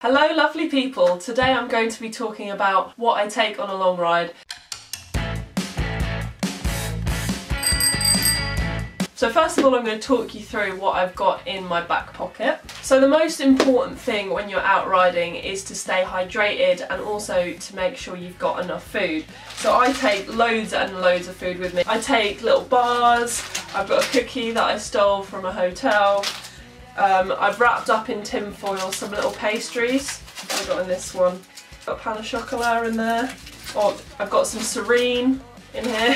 Hello lovely people, today I'm going to be talking about what I take on a long ride. So first of all I'm going to talk you through what I've got in my back pocket. So the most important thing when you're out riding is to stay hydrated and also to make sure you've got enough food. So I take loads and loads of food with me. I take little bars, I've got a cookie that I stole from a hotel. I've wrapped up in tin foil some little pastries. I've got in this one. Got pain au chocolat in there. Oh, I've got some Serene in here,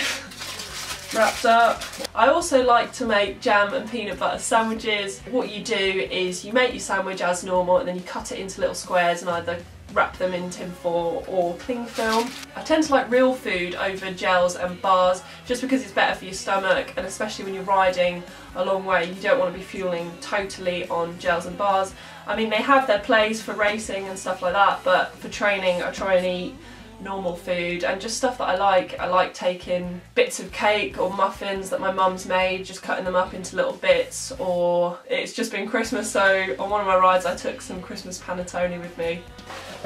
wrapped up. I also like to make jam and peanut butter sandwiches. What you do is you make your sandwich as normal and then you cut it into little squares and either wrap them in tin foil or cling film. I tend to like real food over gels and bars just because it's better for your stomach, and especially when you're riding a long way you don't want to be fueling totally on gels and bars. I mean, they have their place for racing and stuff like that, but for training I try and eat normal food and just stuff that I like. I like taking bits of cake or muffins that my mum's made, just cutting them up into little bits, or it's just been Christmas so on one of my rides I took some Christmas panettone with me.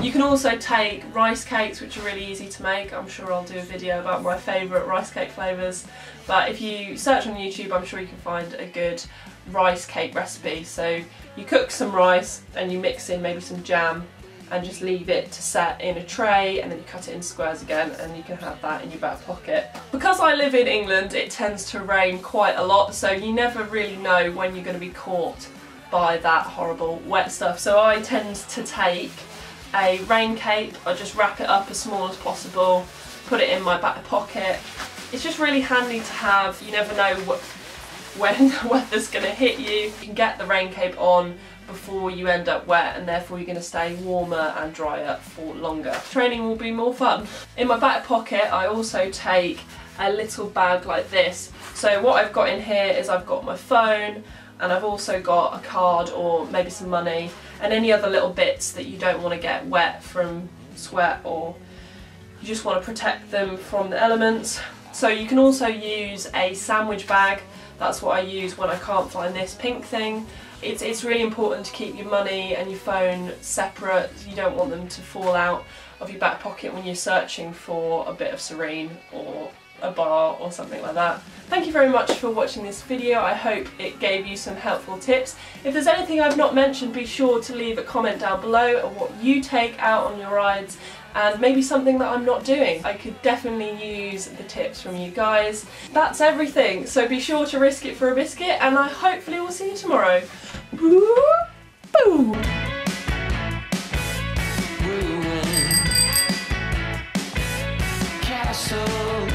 You can also take rice cakes, which are really easy to make. I'm sure I'll do a video about my favourite rice cake flavours, but if you search on YouTube I'm sure you can find a good rice cake recipe. So you cook some rice and you mix in maybe some jam and just leave it to set in a tray, and then you cut it in squares again and you can have that in your back pocket. Because I live in England it tends to rain quite a lot, so you never really know when you're going to be caught by that horrible wet stuff. So I tend to take a rain cape. I just wrap it up as small as possible, put it in my back pocket. It's just really handy to have. You never know when the weather's going to hit you. You can get the rain cape on before you end up wet, and therefore you're going to stay warmer and drier for longer. Training will be more fun. In my back pocket I also take a little bag like this. So what I've got in here is I've got my phone, and I've also got a card or maybe some money and any other little bits that you don't want to get wet from sweat, or you just want to protect them from the elements. So you can also use a sandwich bag. That's what I use when I can't find this pink thing. It's really important to keep your money and your phone separate. You don't want them to fall out of your back pocket when you're searching for a bit of Serene or a bar or something like that. Thank you very much for watching this video. I hope it gave you some helpful tips. If there's anything I've not mentioned, be sure to leave a comment down below of what you take out on your rides, and maybe something that I'm not doing. I could definitely use the tips from you guys. That's everything, so be sure to risk it for a biscuit, and I hopefully will see you tomorrow. Boo! Boo! Castle.